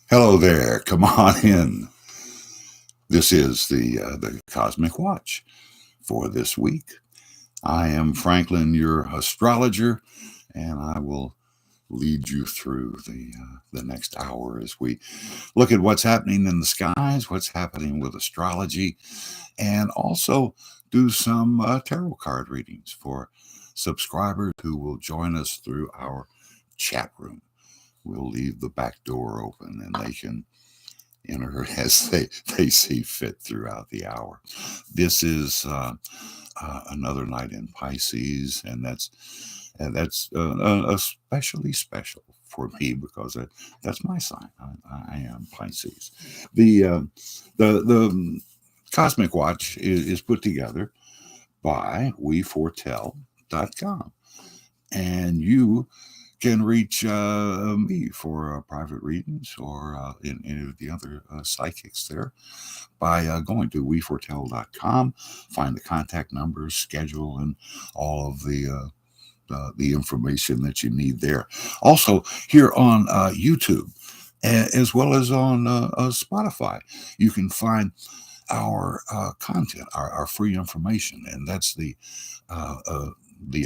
Hello there. Come on in. This is the Cosmic Watch for this week. I am Franklin, your astrologer, and I will lead you through the next hour as we look at what's happening in the skies, what's happening with astrology, and also do some tarot card readings for subscribers who will join us through our chat room. We'll leave the back door open and they can enter as they see fit throughout the hour. This is another night in Pisces, and that's especially special for me because that's my sign. I am Pisces. The Cosmic Watch is put together by weforetell.com, and you can reach me for private readings or any of the other psychics there by going to weforetell.com, find the contact numbers, schedule, and all of the information that you need there. Also, here on YouTube, as well as on Spotify, you can find our content, our free information, and that's the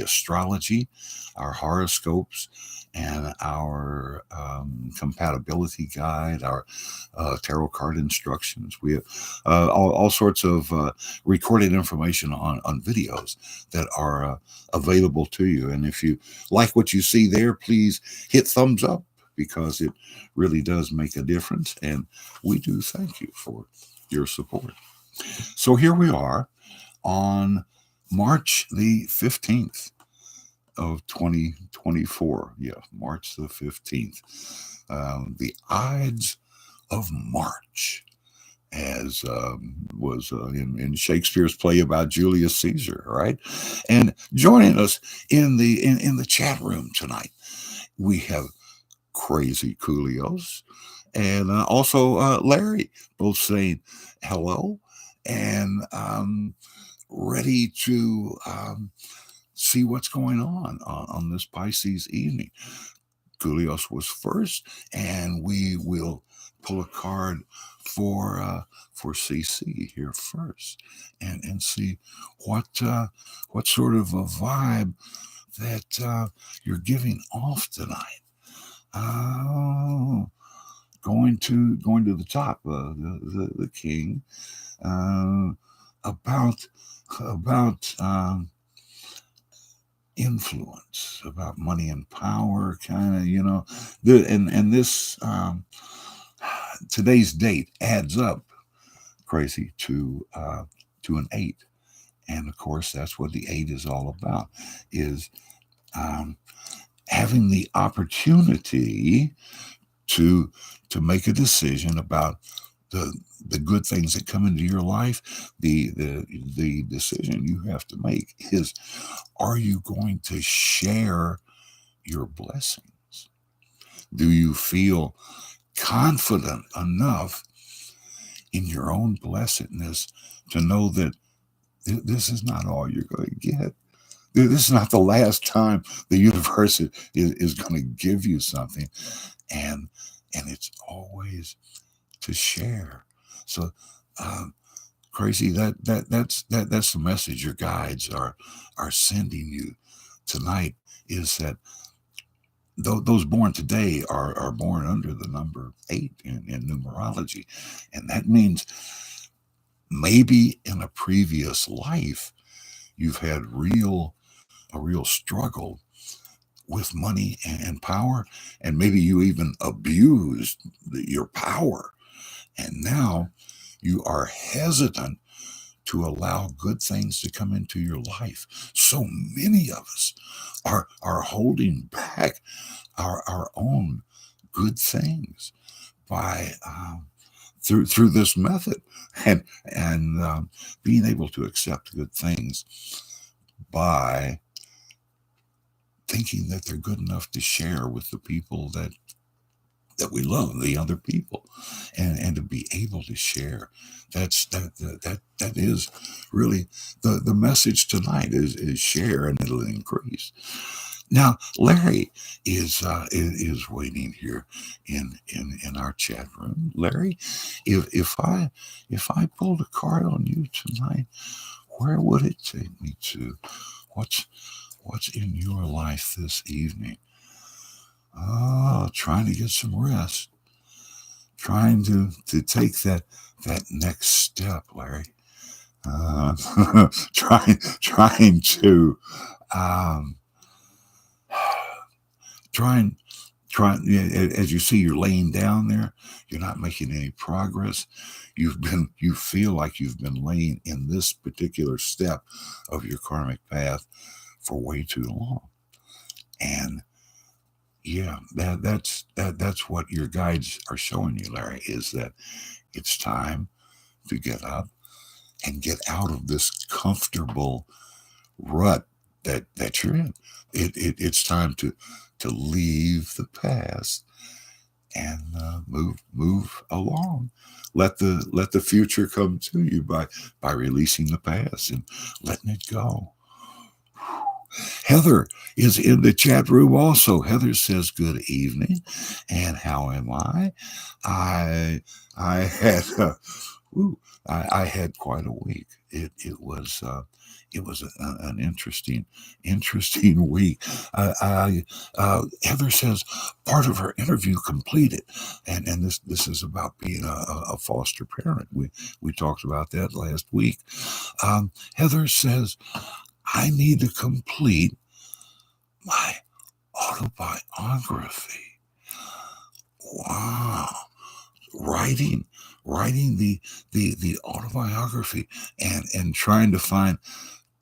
astrology, our horoscopes, and our compatibility guide, our tarot card instructions. We have all sorts of recorded information on videos that are available to you. And if you like what you see there, please hit thumbs up because it really does make a difference. And we do thank you for your support. So here we are on March the 15th of 2024. Yeah, March the 15th. The Ides of March, as was in Shakespeare's play about Julius Caesar, right? And joining us in the chat room tonight, we have Crazy Coolios and also Larry, both saying hello and ready to see what's going on this Pisces evening. Coolios was first, and we will pull a card for CC here first, and see what sort of a vibe that you're giving off tonight. Oh, going to the top, the king, about influence, about money and power, kind of, and this today's date adds up, Crazy, to an 8, and of course that's what the 8 is all about, is having the opportunity to make a decision about the good things that come into your life. The decision you have to make is, are you going to share your blessings? Do you feel confident enough in your own blessedness to know that this is not all you're going to get? This is not the last time the universe is going to give you something, and it's always to share. So, Crazy, that's the message your guides are sending you tonight, is that those born today are born under the number 8 in numerology, and that means maybe in a previous life you've had a real struggle with money and power, and maybe you even abused your power, and now you are hesitant to allow good things to come into your life. So many of us are holding back our own good things by through this method, and being able to accept good things by thinking that they're good enough to share with the people that we love, the other people, and to be able to share. That is really the message tonight, is share, and it'll increase. Now, Larry is waiting here in our chat room. Larry, if I pulled a card on you tonight, where would it take me to? What's what's in your life this evening? Oh, trying to get some rest, trying to take that next step, Larry. Uh, trying to um, trying as you see, you're laying down there, you're not making any progress. You feel like you've been laying in this particular step of your karmic path for way too long. And yeah, that's what your guides are showing you, Larry, is that it's time to get up and get out of this comfortable rut that you're in. It's time to leave the past and move along. Let the future come to you by releasing the past and letting it go. Heather is in the chat room also. Heather says, "Good evening, and how am I? I had ooh, I had quite a week. It was an interesting week. Heather says part of her interview completed, and this is about being a foster parent. We talked about that last week. Heather says, I need to complete my autobiography. Wow. Writing the autobiography and trying to find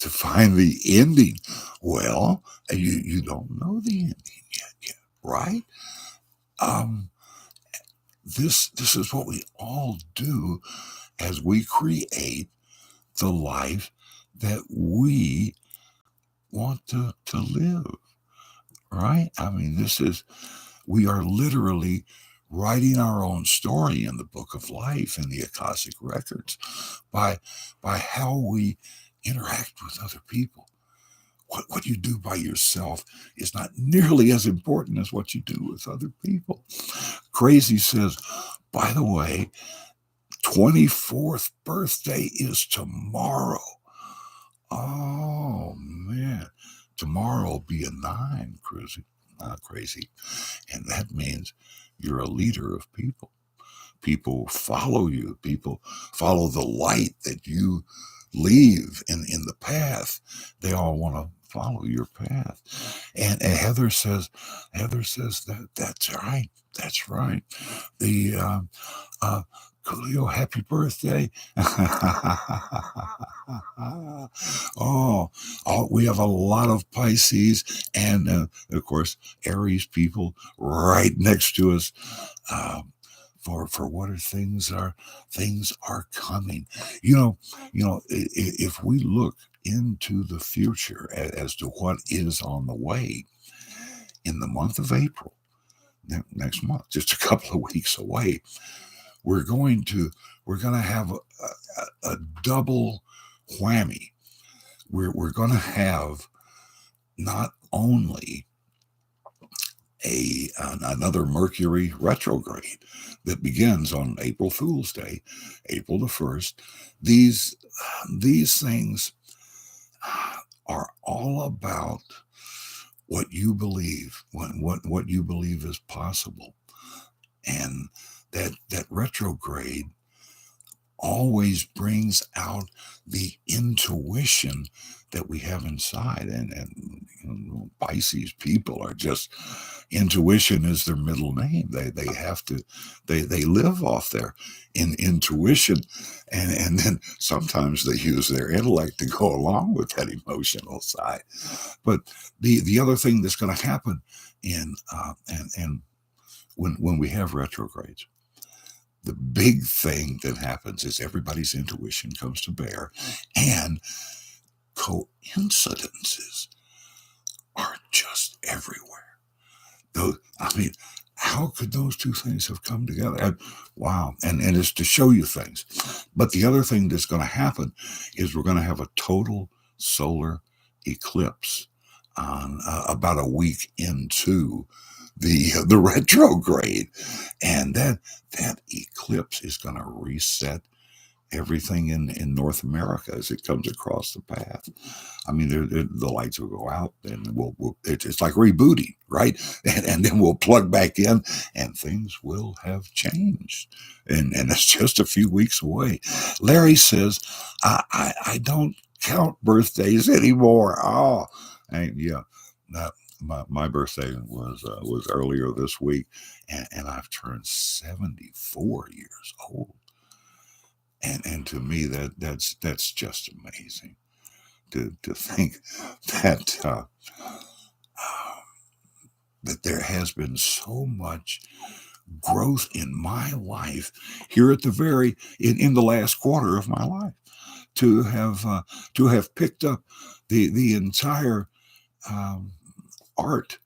the ending. Well, you don't know the ending yet, right? This is what we all do as we create the life that we want to live, right? I mean, we are literally writing our own story in the book of life in the Akashic records by how we interact with other people. What you do by yourself is not nearly as important as what you do with other people. Crazy says, by the way, 24th birthday is tomorrow. Oh, man. Tomorrow will be a 9, Crazy. And that means you're a leader of people. People follow you. People follow the light that you leave in the path. They all want to follow your path. And Heather says that's right. That's right. The Coolio, happy birthday. We have a lot of Pisces and, of course, Aries people right next to us. For what things are coming. If we look into the future as to what is on the way in the month of April, next month, just a couple of weeks away, we're going to have a double whammy. We're going to have not only another Mercury retrograde that begins on April Fool's Day, April the 1st. These things are all about what you believe, what you believe is possible, and that retrograde always brings out the intuition that we have inside. And Pisces people are just, intuition is their middle name. They have to, they live off their intuition. And then sometimes they use their intellect to go along with that emotional side. But the other thing that's going to happen when we have retrogrades, the big thing that happens is everybody's intuition comes to bear, and coincidences are just everywhere. How could those two things have come together? Wow. And it's to show you things. But the other thing that's going to happen is we're going to have a total solar eclipse on about a week into the retrograde, and that eclipse is going to reset everything in North America as it comes across the path. I mean, the lights will go out, and it's like rebooting, right? And then we'll plug back in, and things will have changed. And it's just a few weeks away. Larry says, I don't count birthdays anymore. Oh, and yeah, my birthday was earlier this week, and I've turned 74 years old. And to me that's just amazing to think that that there has been so much growth in my life here at the in the last quarter of my life, to have picked up the entire um, art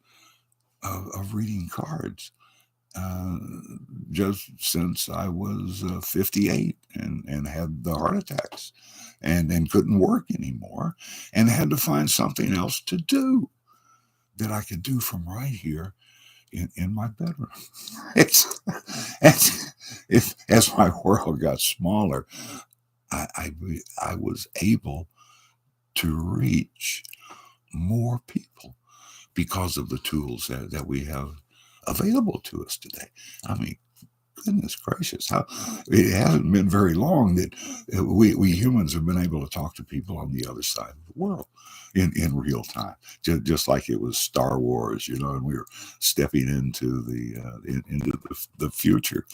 of reading cards, uh, just since I was 58 and had the heart attacks and couldn't work anymore and had to find something else to do that I could do from right here in my bedroom. It's, as my world got smaller, I was able to reach more people because of the tools that we have available to us today. I mean, goodness gracious, how it hasn't been very long that we humans have been able to talk to people on the other side of the world in real time, just like it was Star Wars, and we were stepping into into the future.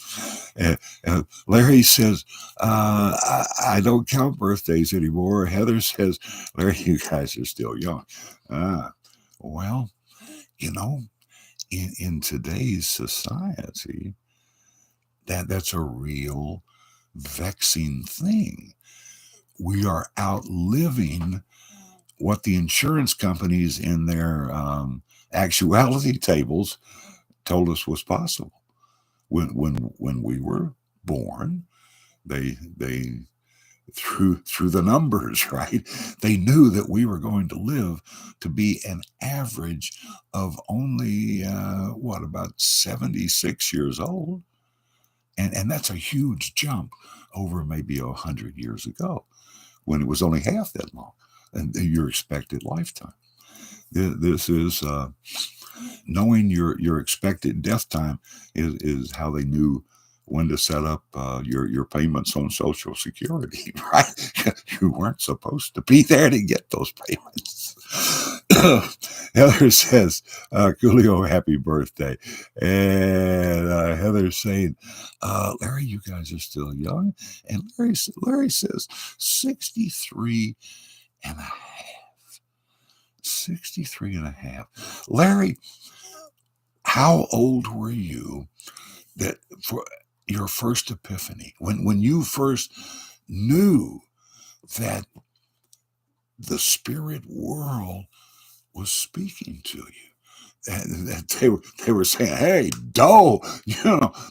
Larry says, I don't count birthdays anymore. Heather says, Larry, you guys are still young. Well, in today's society, that's a real vexing thing. We are outliving what the insurance companies in their actuality tables told us was possible. When we were born, they through the numbers, right? They knew that we were going to live to be an average of only about 76 years old. And that's a huge jump over maybe 100 years ago, when it was only half that long, and your expected lifetime. This is knowing your expected death time is how they knew when to set up your payments on Social Security, right? You weren't supposed to be there to get those payments. Heather says, Coolio, happy birthday. And Heather saying, Larry, you guys are still young. And Larry says, 63 and a half. 63 and a half. Larry, how old were you that for your first epiphany, when you first knew that the spirit world was speaking to you, and that they were saying, hey, Doe,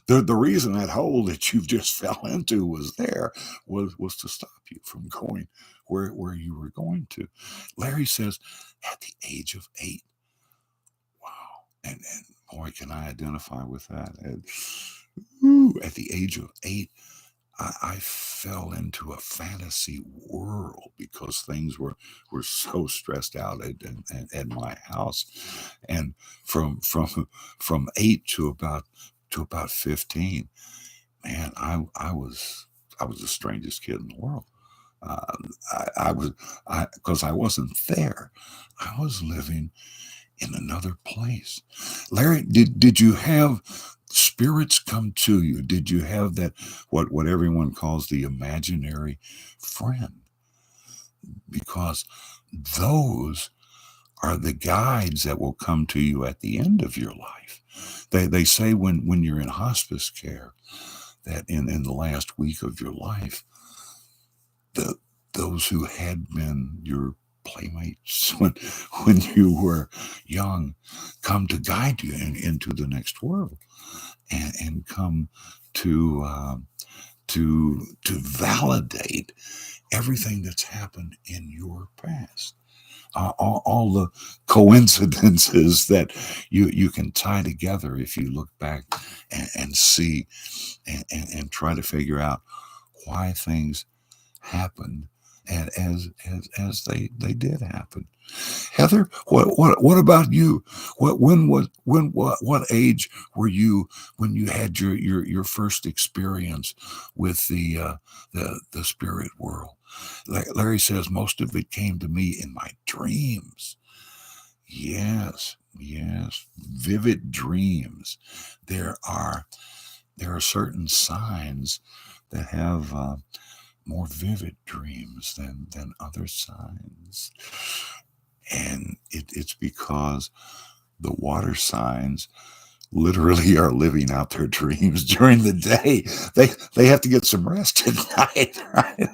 the reason that hole that you just fell into was to stop you from going where you were going to. Larry says, at the age of 8. Wow. And boy, can I identify with that. At the age of 8, I fell into a fantasy world because things were so stressed out at my house. And from 8 to about 15, man, I was the strangest kid in the world. I was, because I wasn't there. I was living in another place. Larry, did you have spirits come to you? Did you have that, what everyone calls the imaginary friend? Because those are the guides that will come to you at the end of your life. They say when you're in hospice care, that in the last week of your life, those who had been your playmates when you were young come to guide you into the next world, and come to validate everything that's happened in your past. all the coincidences that you can tie together if you look back and see and try to figure out why things happened and as they did happen. Heather, what about you? What age were you when you had your first experience with the spirit world? Larry says most of it came to me in my dreams. Yes, yes, vivid dreams. There are certain signs that have more vivid dreams than other signs. And it's because the water signs literally are living out their dreams during the day. They have to get some rest at night, right?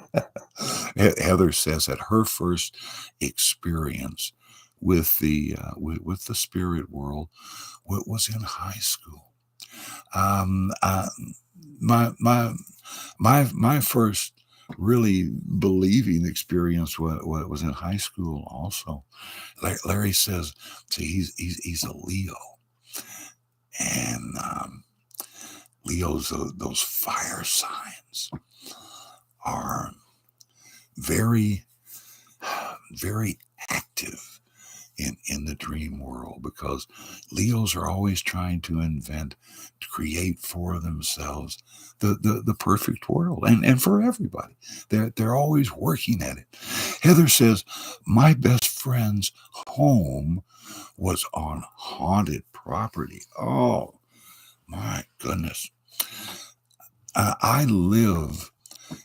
Heather says that her first experience with with the spirit world was in high school. Um, uh, my first really believing experience was in high school also. Larry says, see, he's a Leo, and Leos, those fire signs are very, very active in the dream world, because Leos are always trying to invent, to create for themselves the perfect world, and for everybody. They're always working at it. Heather says, my best friend's home was on haunted property. Oh my goodness. I live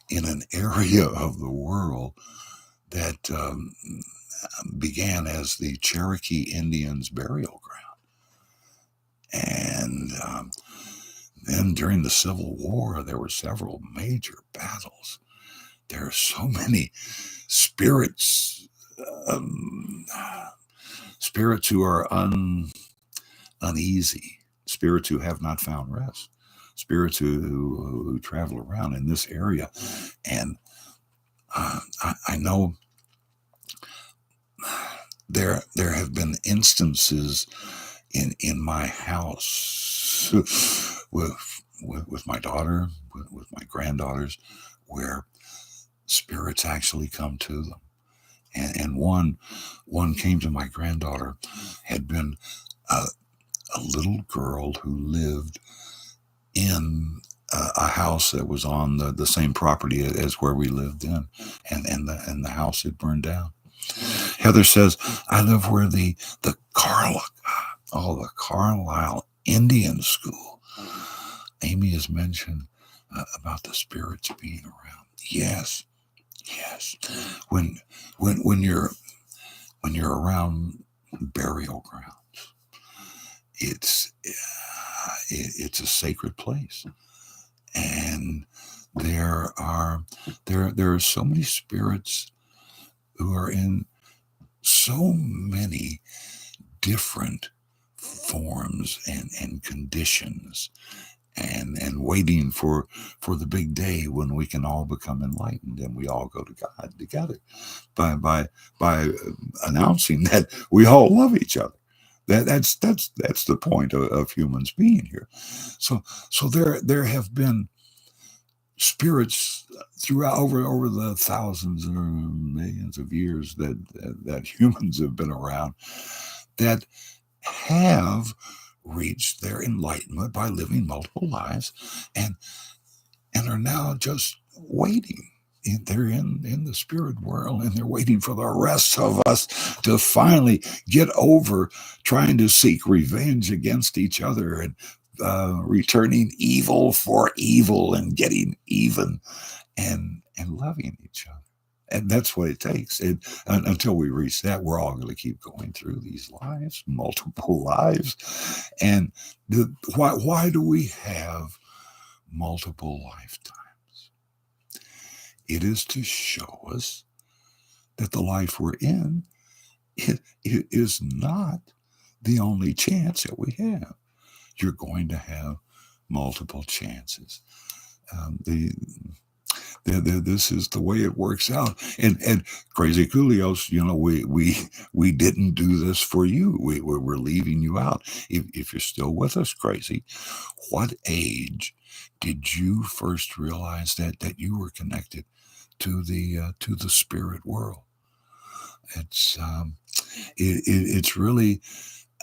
in an area of the world that began as the Cherokee Indians' burial ground. And then during the Civil War, there were several major battles. There are so many spirits, um, spirits who are uneasy, spirits who have not found rest, spirits who travel around in this area. And I know there have been instances in my house with my daughter, with my granddaughters, where spirits actually come to them. And one came to my granddaughter, had been a little girl who lived in a house that was on the same property as where we lived in, and the house had burned down. Heather says, I live where the Carlisle Indian School. Amy has mentioned about the spirits being around. Yes, yes. When you're around burial grounds, it's a sacred place, and there are so many spirits who are in so many different forms and conditions, and waiting for the big day when we can all become enlightened and we all go to God together by announcing that we all love each other. That's the point of humans being here. So there have been spirits throughout over the thousands or millions of years that humans have been around, that have reached their enlightenment by living multiple lives, and are now just waiting. They're in the spirit world, and they're waiting for the rest of us to finally get over trying to seek revenge against each other, and returning evil for evil, and getting even, and loving each other. And that's what it takes. Until we reach that, we're all going to keep going through these lives, multiple lives. And why do we have multiple lifetimes? It is to show us that the life we're in, it is not the only chance that we have. You're going to have multiple chances. This is the way it works out. And Crazy Coolios, we didn't do this for you. We're leaving you out. If you're still with us, Crazy, what age did you first realize that you were connected to the spirit world? It's it's really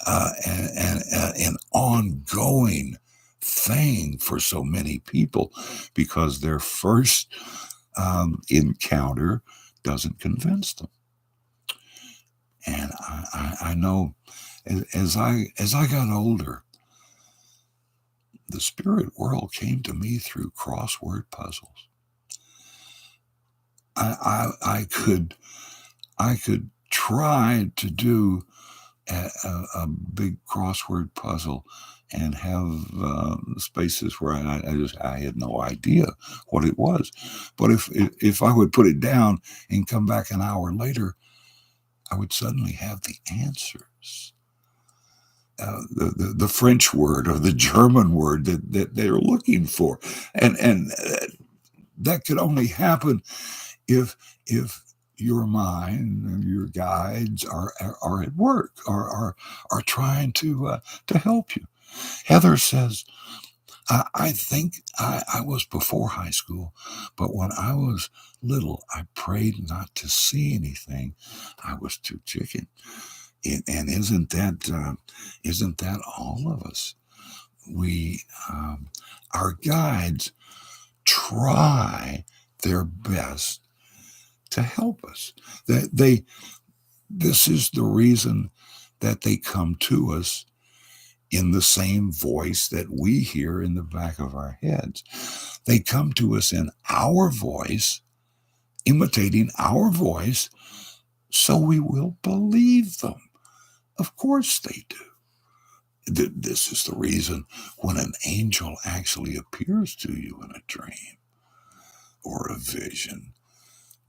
an ongoing thing for so many people because their first encounter doesn't convince them. And I know as I got older, the spirit world came to me through crossword puzzles. I could try to do a big crossword puzzle and have spaces where I had no idea what it was. But if I would put it down and come back an hour later, I would suddenly have the answers. The French word or the German word that they're looking for, and that could only happen if your mind and your guides are at work, are trying to help you. Heather says, I think I was before high school, but when I was little, I prayed not to see anything. I was too chicken. And isn't that all of us? We our guides try their best to help us. This is the reason that they come to us in the same voice that we hear in the back of our heads. They come to us in our voice, imitating our voice, so we will believe them. Of course they do. This is the reason when an angel actually appears to you in a dream or a vision,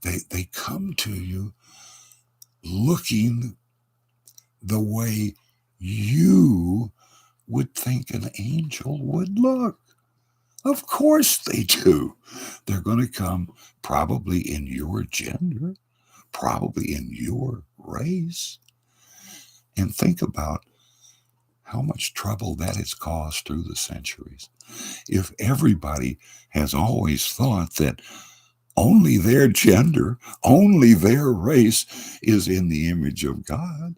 they come to you looking the way you would think an angel would look. Of course they do. They're going to come probably in your gender, probably in your race. And think about how much trouble that has caused through the centuries. If everybody has always thought that only their gender, only their race is in the image of God,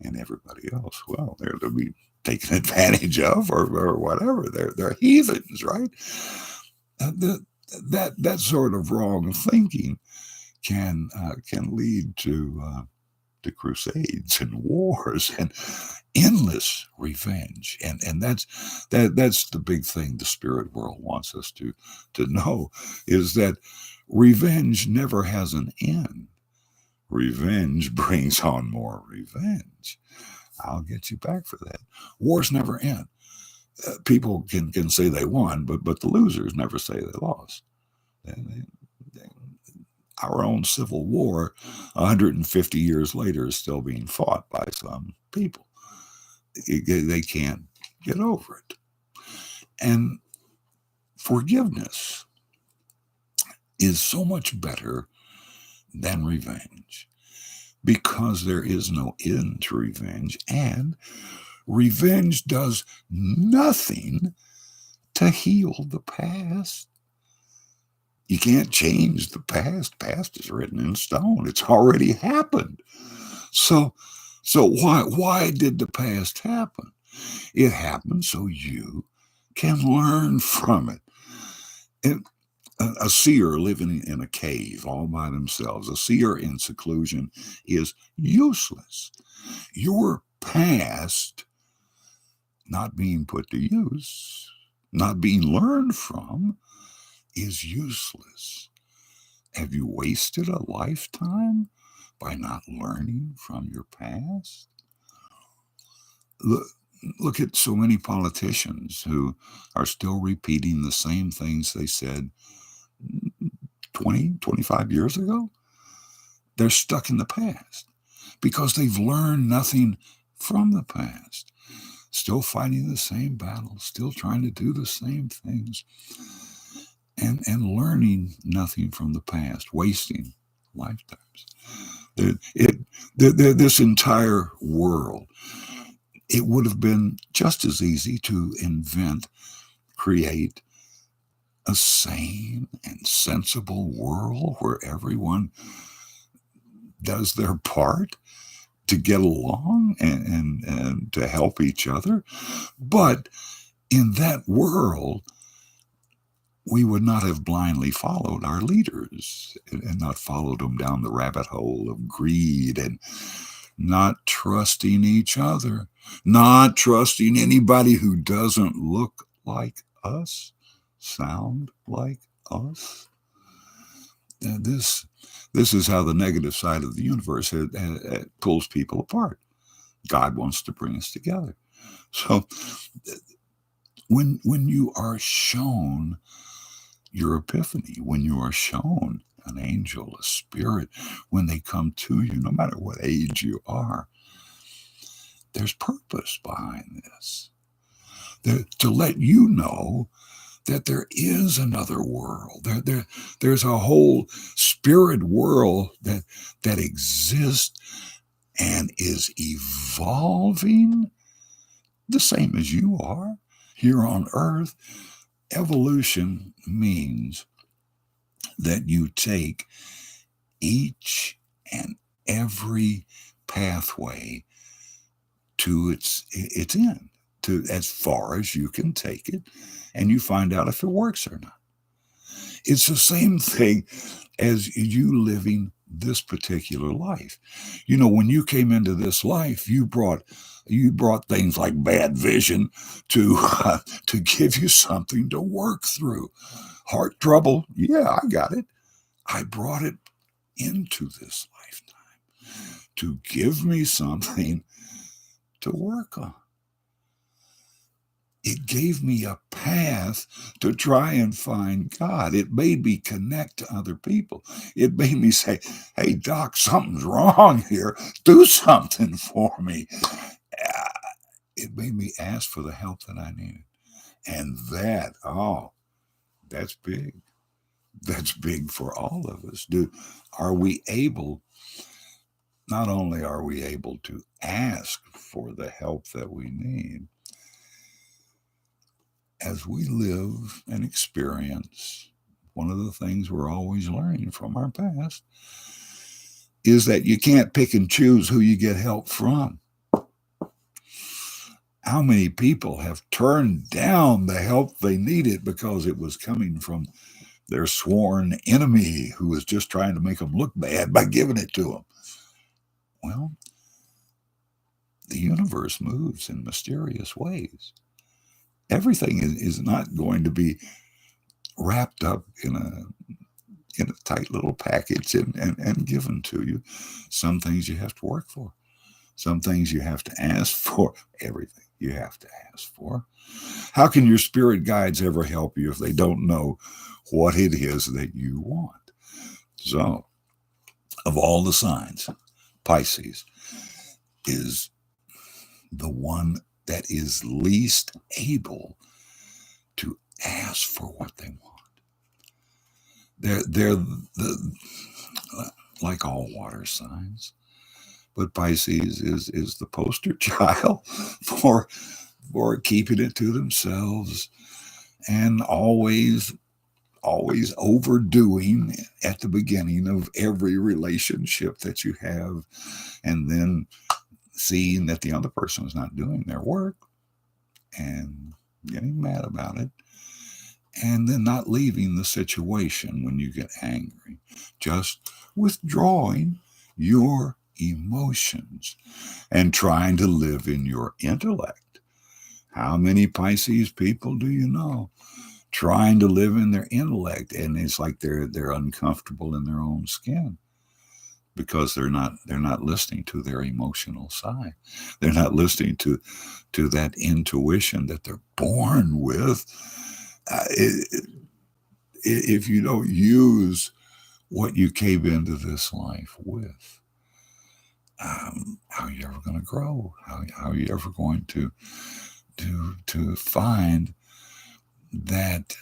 and everybody else, well, they're to be taken advantage of or whatever. They're heathens, right? That sort of wrong thinking can lead to crusades and wars and endless revenge, and that's the big thing the spirit world wants us to know, is that revenge never has an end. Revenge brings on more revenge. I'll get you back for that. Wars never end. People can say they won, but the losers never say they lost. Our own Civil War, 150 years later, is still being fought by some people. They can't get over it. And forgiveness is so much better than revenge because there is no end to revenge, and revenge does nothing to heal the past. You can't change the past. Past is written in stone. It's already happened. So why did the past happen? It happened so you can learn from it. And a seer living in a cave all by themselves, a seer in seclusion, is useless. Your past not being put to use, not being learned from, is useless. Have you wasted a lifetime by not learning from your past? Look at so many politicians who are still repeating the same things they said 20, 25 years ago. They're stuck in the past because they've learned nothing from the past. Still fighting the same battles, still trying to do the same things. and learning nothing from the past, wasting lifetimes. This entire world, it would have been just as easy to invent, create a sane and sensible world where everyone does their part to get along and to help each other. But in that world, we would not have blindly followed our leaders and not followed them down the rabbit hole of greed and not trusting each other, not trusting anybody who doesn't look like us, sound like us. And this is how the negative side of the universe pulls people apart. God wants to bring us together. So when you are shown your epiphany, when you are shown an angel, a spirit, when they come to you, no matter what age you are, there's purpose behind this. To let you know that there is another world. There's a whole spirit world that exists and is evolving the same as you are here on Earth. Evolution means that you take each and every pathway to its end, to as far as you can take it, and you find out if it works or not. It's the same thing as you living this particular life. You know, when you came into this life, you brought things like bad vision to give you something to work through. Heart trouble, yeah, I got it. I brought it into this lifetime to give me something to work on. It gave me a path to try and find God. It made me connect to other people. It made me say, hey, Doc, something's wrong here. Do something for me. It made me ask for the help that I needed. And that's big. That's big for all of us. Are we able, not only are we able to ask for the help that we need, as we live and experience, one of the things we're always learning from our past is that you can't pick and choose who you get help from. How many people have turned down the help they needed because it was coming from their sworn enemy who was just trying to make them look bad by giving it to them? Well, the universe moves in mysterious ways. Everything is not going to be wrapped up in a tight little package and given to you. Some things you have to work for. Some things you have to ask for. Everything you have to ask for. How can your spirit guides ever help you if they don't know what it is that you want? So, of all the signs, Pisces is the one that is least able to ask for what they want. They're like all water signs, but Pisces is the poster child for keeping it to themselves and always overdoing at the beginning of every relationship that you have, and then seeing that the other person is not doing their work and getting mad about it, and then not leaving the situation when you get angry, just withdrawing your emotions and trying to live in your intellect. How many Pisces people do you know trying to live in their intellect, and it's like they're uncomfortable in their own skin because they're not listening to their emotional side. They're not listening to that intuition that they're born with. If you don't use what you came into this life with, how are you ever going to grow? How are you ever going to find that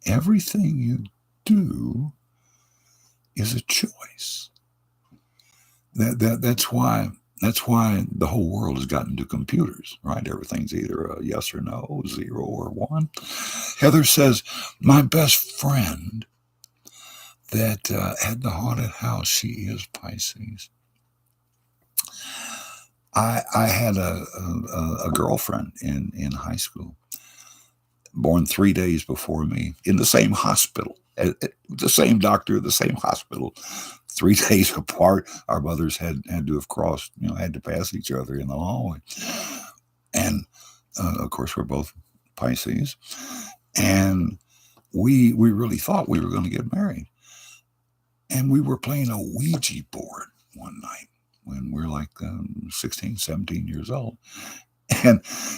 everything you do is a choice. That's why the whole world has gotten to computers, right? Everything's either a yes or no, 0 or 1. Heather says, my best friend that had the haunted house, she is Pisces. I had a girlfriend in high school, born 3 days before me, in the same hospital, the same doctor, the same hospital, 3 days apart. Our mothers had to have crossed, had to pass each other in the hallway. And of course, we're both Pisces. And we really thought we were going to get married. And we were playing a Ouija board one night when we're like 16, 17 years old.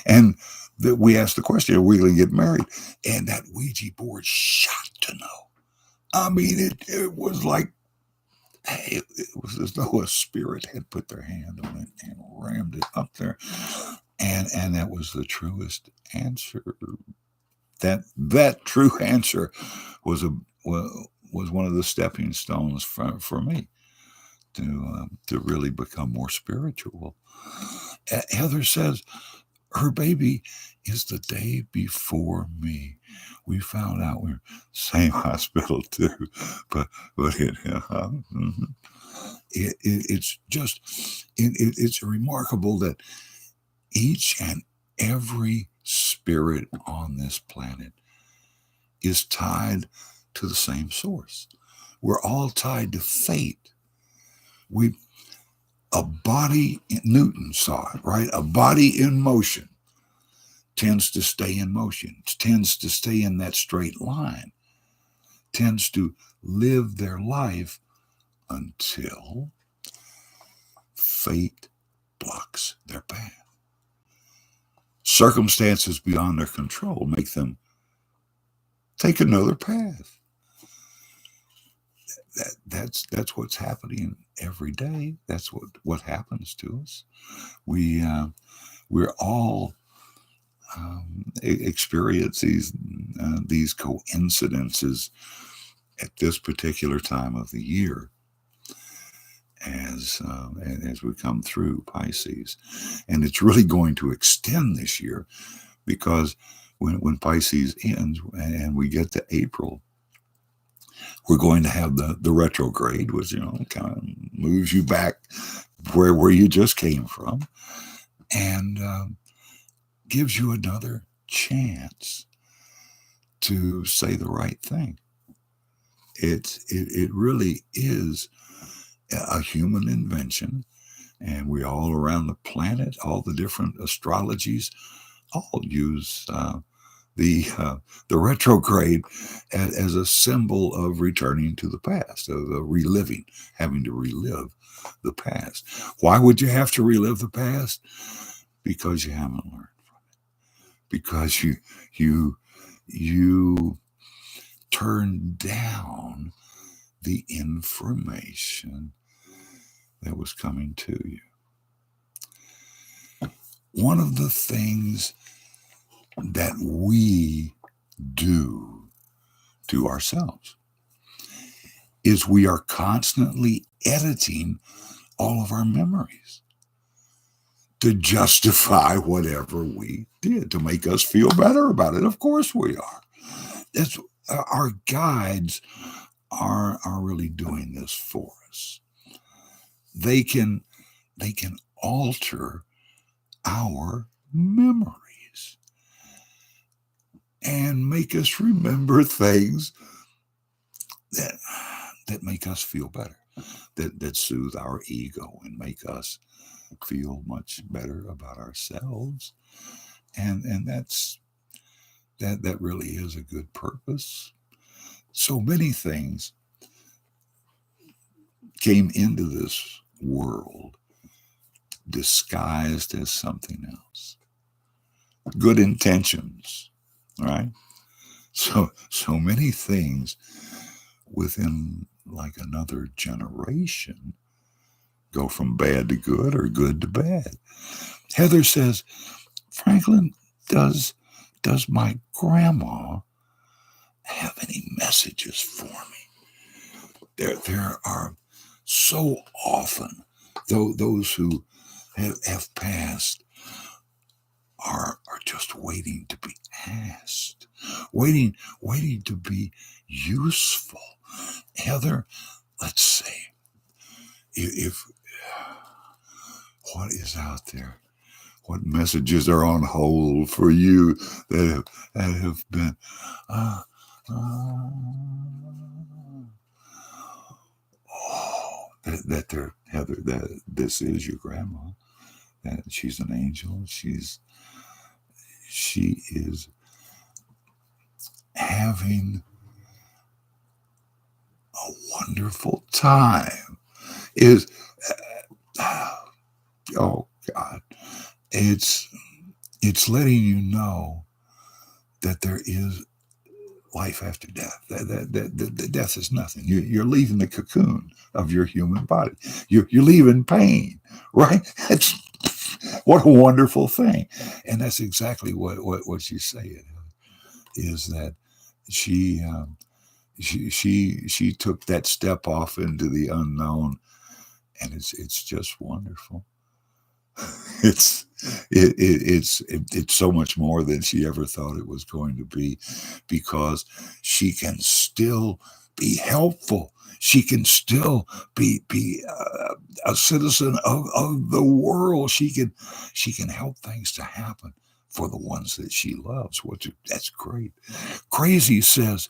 And we asked the question, are we going to get married? And that Ouija board shot to no. I mean, it was like, hey, it was as though a spirit had put their hand on it and rammed it up there. And that was the truest answer. That true answer was one of the stepping stones for me to really become more spiritual. Heather says her baby is the day before me. We found out we're same hospital too, but it's just it's remarkable that each and every spirit on this planet is tied to the same source. We're all tied to fate. A body, Newton saw it, right? A body in motion tends to stay in motion, tends to stay in that straight line, tends to live their life until fate blocks their path. Circumstances beyond their control make them take another path. That's what's happening every day. That's what happens to us. We're all experience these coincidences at this particular time of the year as we come through Pisces, and it's really going to extend this year because when Pisces ends and we get to April, we're going to have the retrograde, which kind of moves you back where you just came from, and gives you another chance to say the right thing. It really is a human invention, and we all around the planet, all the different astrologies, all use the retrograde as a symbol of returning to the past, of reliving, having to relive the past. Why would you have to relive the past? Because you haven't learned from it. Because you turned down the information that was coming to you. One of the things that we do to ourselves is we are constantly editing all of our memories to justify whatever we did, to make us feel better about it. Of course we are. That's our guides are really doing this for us. They can alter our memories and make us remember things that make us feel better, that soothe our ego and make us feel much better about ourselves. And that really is a good purpose. So many things came into this world disguised as something else. Good intentions, right? So many things within like another generation go from bad to good or good to bad. Heather says, Franklin, does my grandma have any messages for me. There are so often those who have passed are just waiting to be asked, waiting to be useful. Heather, let's see if what is out there. What messages are on hold for you that have been uh, uh, that they're Heather, that this is your grandma, that she's an angel, she is having a wonderful time. Is oh God, it's letting you know that there is life after death. That death is nothing. You're leaving the cocoon of your human body. You're leaving pain, right? That's what a wonderful thing, and that's exactly what she's saying is that she she took that step off into the unknown, and it's just wonderful. it's it's so much more than she ever thought it was going to be, because she can still be helpful. She can still be a citizen of the world. She can help things to happen for the ones that she loves. That's great. Crazy says,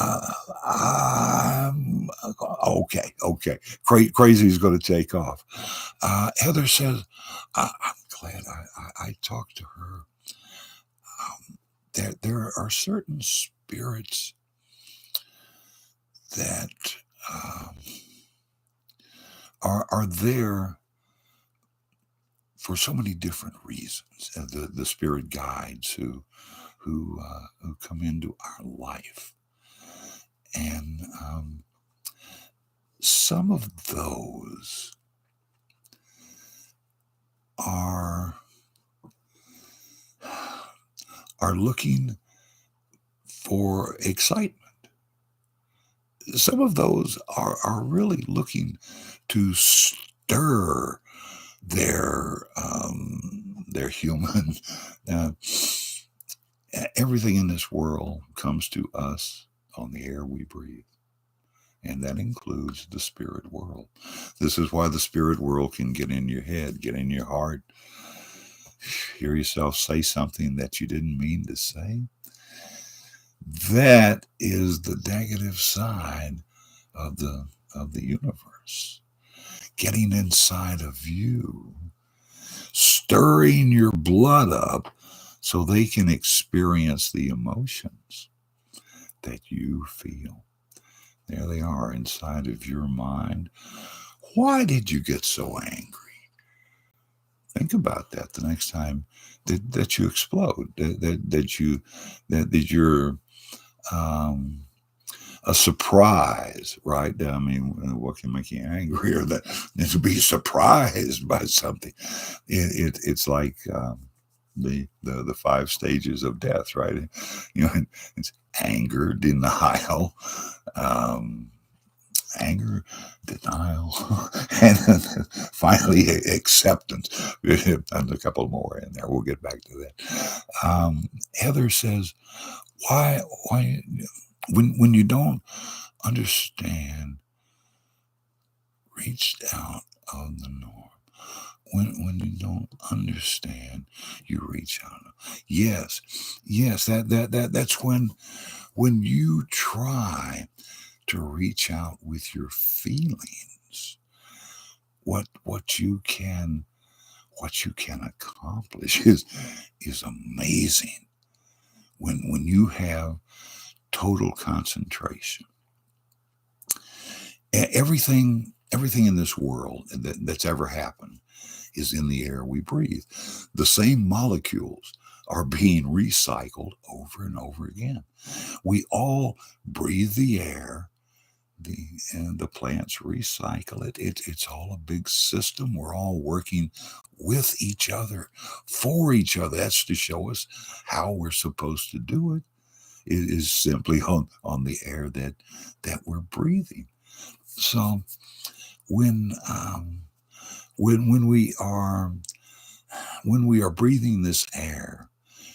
uh, um, okay. Crazy is going to take off. Heather says, I'm glad I talked to her. There are certain spirits that um, are there for so many different reasons. The spirit guides who come into our life, and some of those are looking for excitement. Some of those are really looking to stir their human. Uh, Everything in this world comes to us on the air we breathe, and that includes the spirit world. This is why the spirit world can get in your head, get in your heart, hear yourself say something that you didn't mean to say. That is the negative side of the universe, getting inside of you, stirring your blood up so they can experience the emotions that you feel. There they are inside of your mind. Why did you get so angry? Think about that the next time that you explode, that you're um, a surprise, right? I mean, what can make you angrier than to be surprised by something? It's like the five stages of death, right? You know, it's anger, denial, um, anger, denial, and then finally acceptance. And a couple more in there. We'll get back to that. Heather says, why, when you don't understand, reach out of the norm. When you don't understand, you reach out. Yes, that's when you try to reach out with your feelings. What you can accomplish is amazing when you have total concentration. Everything in this world that's ever happened is in the air we breathe. The same molecules are being recycled over and over again. We all breathe the air. The plants recycle it. It's all a big system. We're all working with each other, for each other. That's to show us how we're supposed to do it. is simply on the air that we're breathing. So when when we are breathing this air,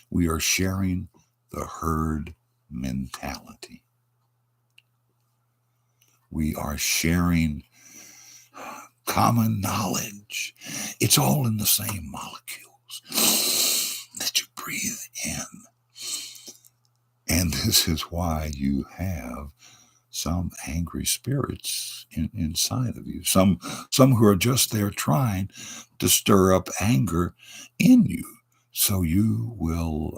we are sharing the herd mentality. We are sharing common knowledge. It's all in the same molecules that you breathe in. And this is why you have some angry spirits inside of you. Some who are just there trying to stir up anger in you. So you will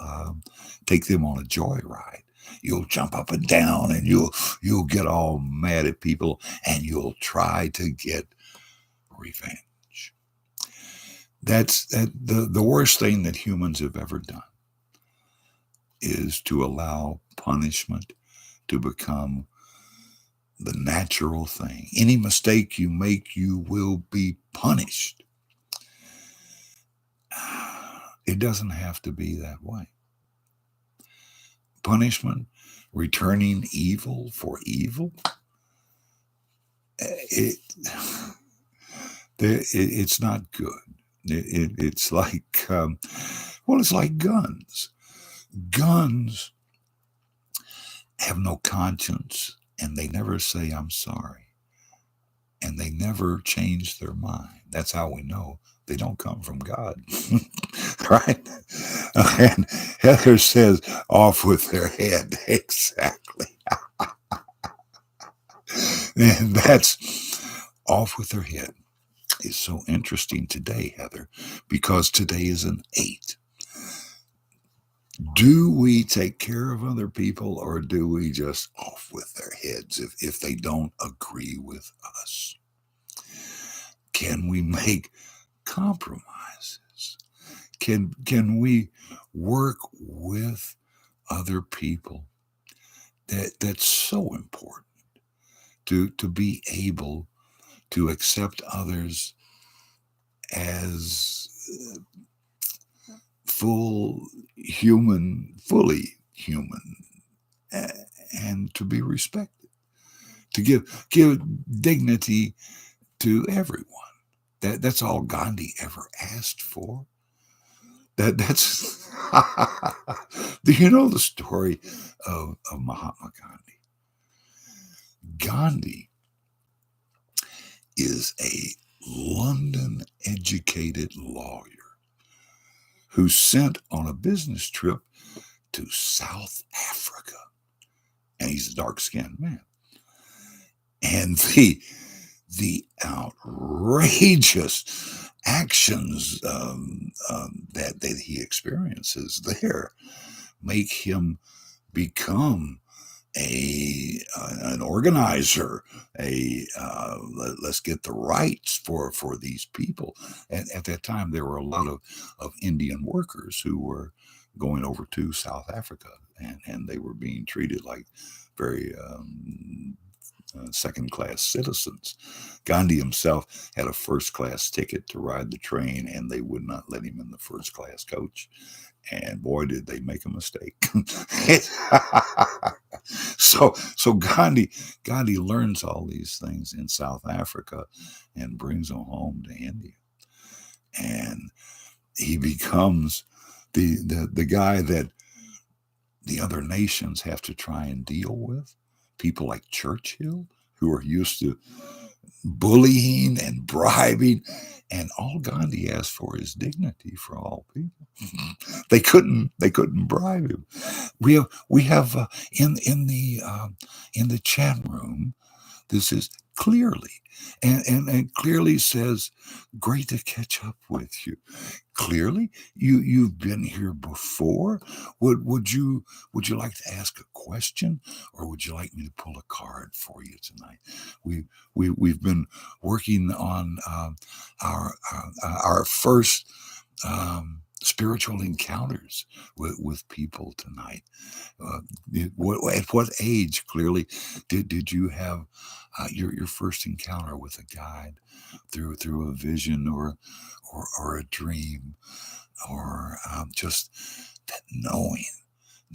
take them on a joyride. You'll jump up and down, and you'll get all mad at people, and you'll try to get revenge. That's the worst thing that humans have ever done is to allow punishment to become the natural thing. Any mistake you make, you will be punished. It doesn't have to be that way. Punishment, returning evil for evil, it's not good. It's like, it's like guns. Guns have no conscience, and they never say, I'm sorry. And they never change their mind. That's how we know they don't come from God. Right? And Heather says, off with their head. Exactly. And that's off with their head. It's so interesting today, Heather, because today is an 8. Do we take care of other people, or do we just off with their heads if they don't agree with us? Can we make compromises? Can we work with other people? That's so important to be able to accept others as fully human, and to be respected, to give dignity to everyone. That's all Gandhi ever asked for. That's do you know the story of Mahatma Gandhi? Gandhi is a London educated lawyer who's sent on a business trip to South Africa. And he's a dark-skinned man. And the outrageous actions that he experiences there make him become an organizer. Let's get the rights for these people. And at that time, there were a lot of Indian workers who were going over to South Africa, and they were being treated like very second-class citizens. Gandhi himself had a first-class ticket to ride the train, and they would not let him in the first-class coach. And boy, did they make a mistake. So Gandhi learns all these things in South Africa and brings them home to India. And he becomes the guy that the other nations have to try and deal with. People like Churchill, who are used to bullying and bribing, and all Gandhi asked for is dignity for all people. They couldn't bribe him. We have in the chat room. This is clearly, and clearly says, great to catch up with you. Clearly, you've been here before. Would you like to ask a question, or would you like me to pull a card for you tonight? We've been working on our first spiritual encounters with people tonight. At what age, clearly, did you have your first encounter with a guide through a vision or a dream, or just that knowing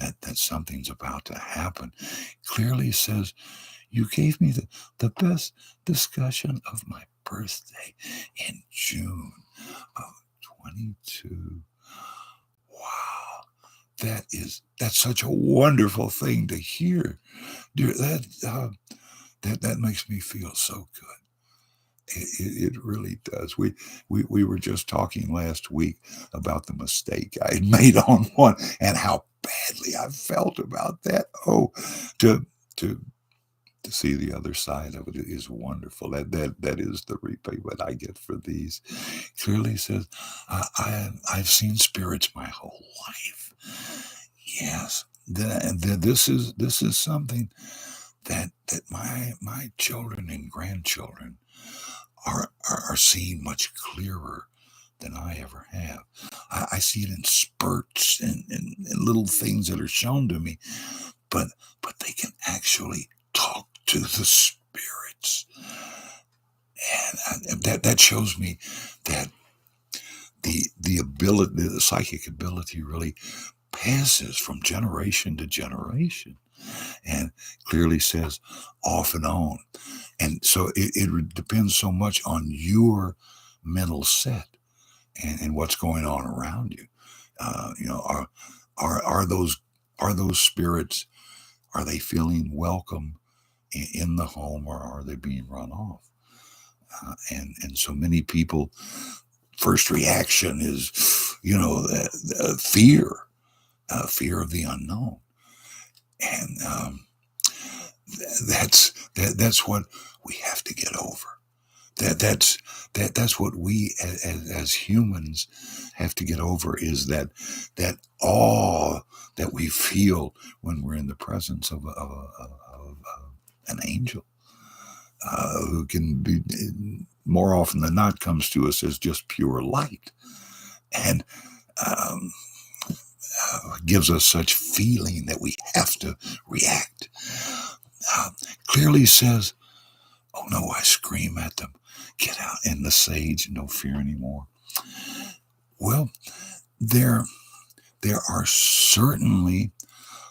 that something's about to happen. Clearly says, you gave me the best discussion of my birthday in June of 22. Wow. That's such a wonderful thing to hear. Dear, that makes me feel so good. It really does. We were just talking last week about the mistake I had made on one and how badly I felt about that. Oh, to to to see the other side of it is wonderful. That is the repayment I get for these. Clearly says, I've seen spirits my whole life. Yes, this is something that my children and grandchildren are seeing much clearer than I ever have. I see it in spurts and little things that are shown to me, but they can actually talk to the spirits, and that shows me that the ability, the psychic ability, really passes from generation to generation, and clearly says off and on. And so it depends so much on your mental set and what's going on around you. Are those spirits, are they feeling welcome in the home, or are they being run off? And so many people, first reaction is, fear, fear of the unknown, and that's what we have to get over. That's what we as humans have to get over, is that awe that we feel when we're in the presence of an angel, who can be, more often than not, comes to us as just pure light, and um, gives us such feeling that we have to react. Clearly says, oh no, I scream at them, get out in the sage, no fear anymore. Well, there are certainly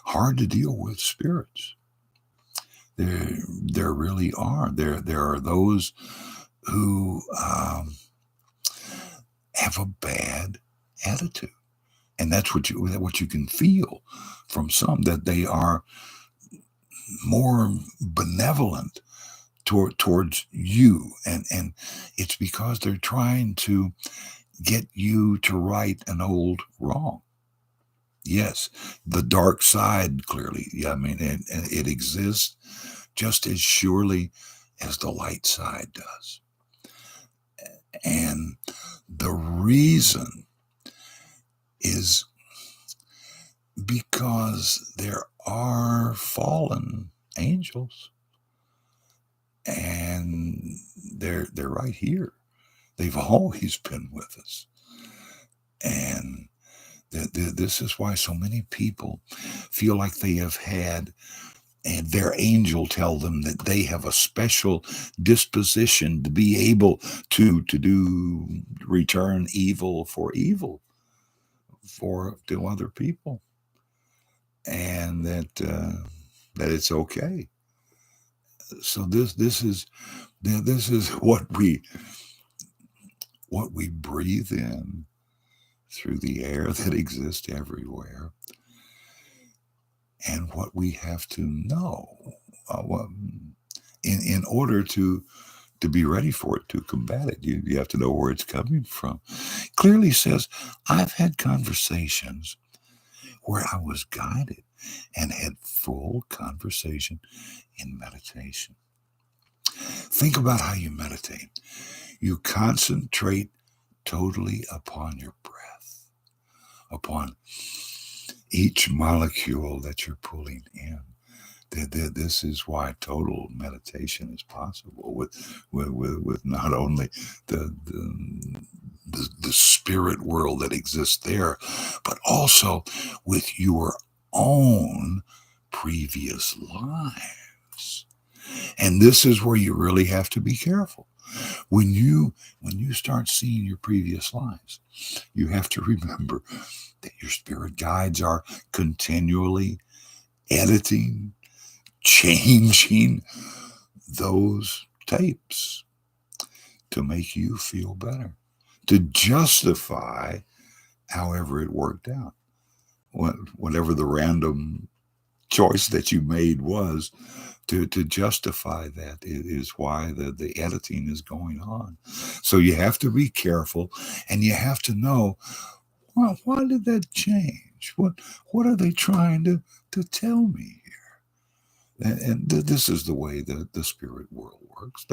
hard to deal with spirits. There really are. There are those who have a bad attitude, and that's what you can feel from some, that they are more benevolent towards you, and it's because they're trying to get you to right an old wrong. Yes, the dark side, clearly. Yeah, I mean, it exists just as surely as the light side does. And the reason is because there are fallen angels, and they're right here. They've always been with us. And this is why so many people feel like they have had, and their angel tell them that they have a special disposition to be able to do, return evil for evil to other people, and that it's okay. So this is what we breathe in through the air that exists everywhere, and what we have to know, in order to be ready for it, to combat it. You have to know where it's coming from. Clearly says, I've had conversations where I was guided and had full conversation in meditation. Think about how you meditate. You concentrate totally upon your breath, upon each molecule that you're pulling in. This is why total meditation is possible with not only the spirit world that exists there, but also with your own previous lives. And this is where you really have to be careful, When you start seeing your previous lives, you have to remember that your spirit guides are continually editing, changing those tapes to make you feel better, to justify however it worked out. Whatever the random choice that you made was, to justify that is why the editing is going on. So you have to be careful, and you have to know, well, why did that change? What are they trying to tell me here? And this is the way the spirit world works.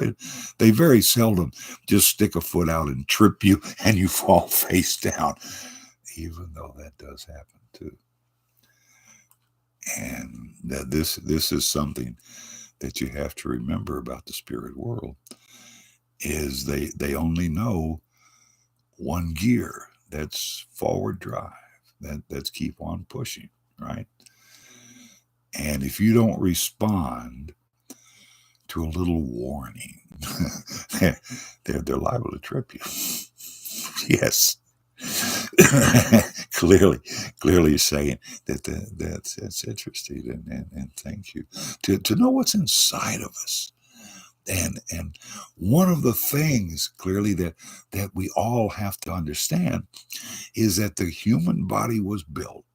They very seldom just stick a foot out and trip you and you fall face down, even though that does happen too. And that this is something that you have to remember about the spirit world, is they only know one gear, that's forward drive, that's keep on pushing, right? And if you don't respond to a little warning, they're liable to trip you. Yes. clearly saying that's interesting, and thank you to know what's inside of us. And one of the things clearly that we all have to understand is that the human body was built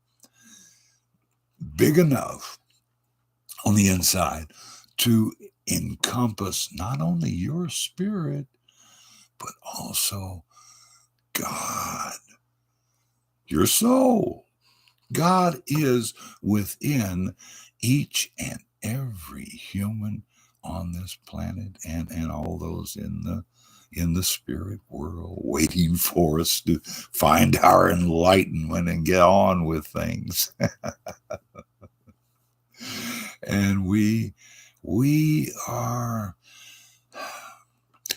big enough on the inside to encompass not only your spirit, but also God, your soul. God is within each and every human on this planet, and all those in the spirit world, waiting for us to find our enlightenment and get on with things. And we are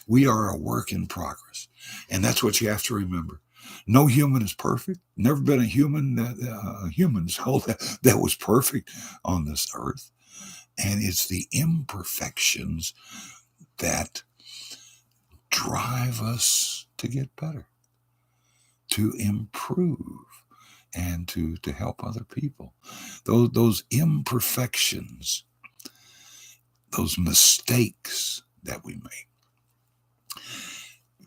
a work in progress, and that's what you have to remember. No human is perfect. Never been a human soul that was perfect on this earth. And it's the imperfections that drive us to get better, to improve, and to help other people. Those imperfections, those mistakes that we make.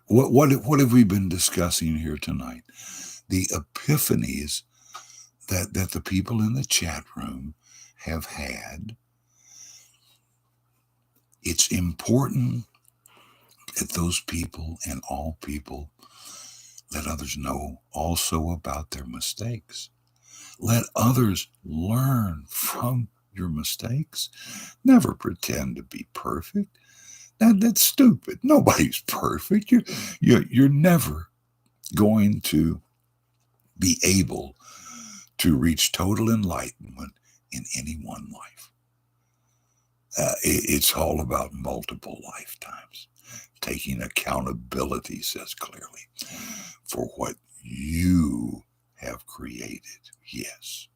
What have we been discussing here tonight? The epiphanies that the people in the chat room have had. It's important that those people and all people let others know also about their mistakes. Let others learn from your mistakes. Never pretend to be perfect. That's stupid. Nobody's perfect. You're never going to be able to reach total enlightenment in any one life. It's all about multiple lifetimes. Taking accountability, says clearly, for what you have created. Yes.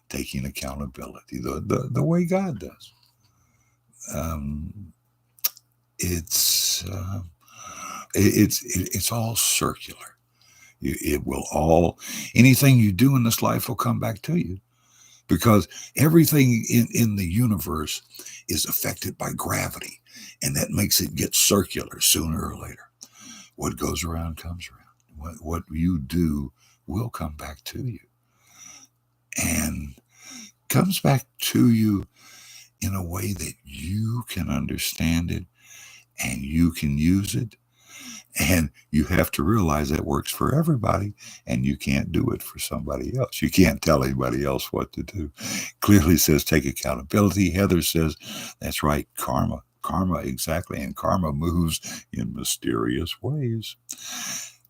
Taking accountability the way God does. It's all circular. It will all, anything you do in this life will come back to you, because everything in the universe is affected by gravity, and that makes it get circular sooner or later. What goes around comes around. What you do will come back to you, and comes back to you in a way that you can understand it and you can use it. And you have to realize that works for everybody, and you can't do it for somebody else. You can't tell anybody else what to do. Clearly says take accountability. Heather says that's right, karma. Karma, exactly. And karma moves in mysterious ways.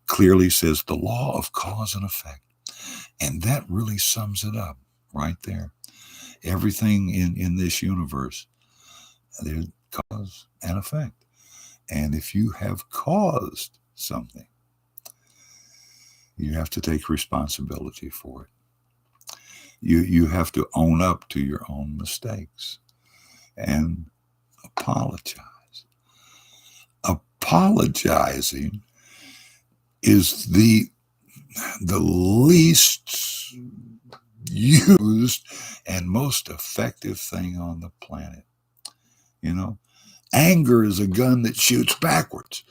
Clearly says the law of cause and effect. And that really sums it up right there. Everything in this universe, there's cause and effect. And if you have caused something, you have to take responsibility for it. You have to own up to your own mistakes and apologize. apologizing is the least used and most effective thing on the planet. You know, anger is a gun that shoots backwards.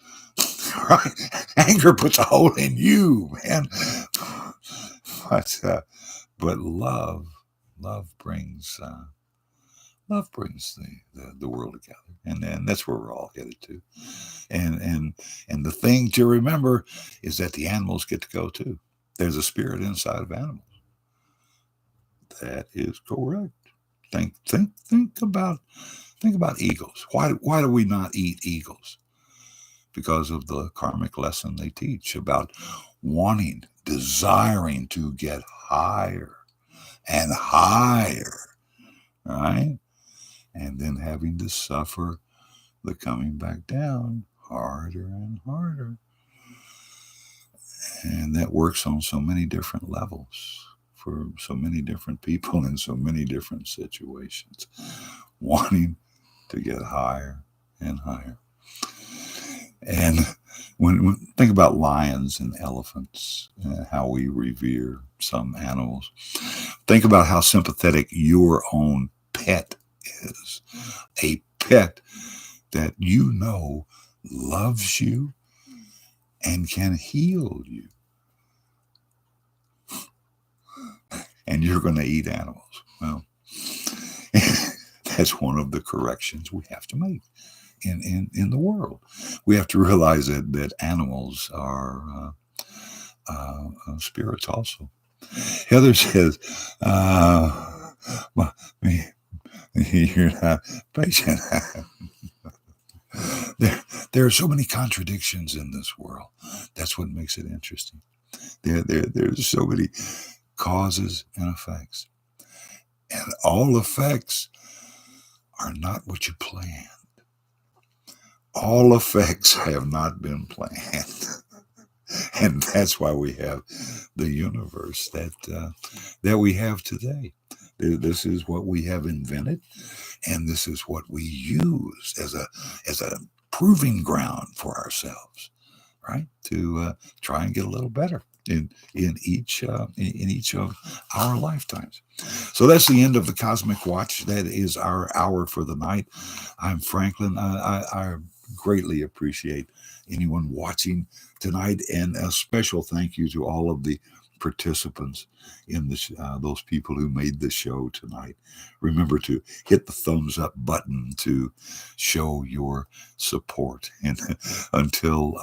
Right? Anger puts a hole in you, man. But love brings the world together, and that's where we're all headed to. And the thing to remember is that the animals get to go too. There's a spirit inside of animals. That is correct. Think about eagles. Why do we not eat eagles? Because of the karmic lesson they teach about wanting, desiring to get higher and higher, right? And then having to suffer the coming back down harder and harder. And that works on so many different levels for so many different people in so many different situations, wanting to get higher and higher. And when think about lions and elephants, how we revere some animals, think about how sympathetic your own pet is. A pet that you know loves you and can heal you. And you're going to eat animals. Well, that's one of the corrections we have to make in the world. We have to realize that animals are spirits also. Heather says, you're not patient. There are so many contradictions in this world. That's what makes it interesting. There's so many causes and effects. And all effects are not what you planned. All effects have not been planned. And that's why we have the universe that we have today. This is what we have invented, and this is what we use as a proving ground for ourselves, right? To try and get a little better in each of our lifetimes. So that's the end of the Cosmic Watch. That is our hour for the night. I'm Franklin. I greatly appreciate anyone watching tonight, and a special thank you to all of the participants in those people who made the show tonight. Remember to hit the thumbs up button to show your support. And until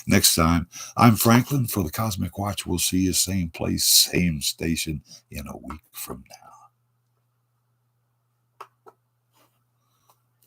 next time, I'm Franklin for the Cosmic Watch. We'll see you same place, same station in a week from now.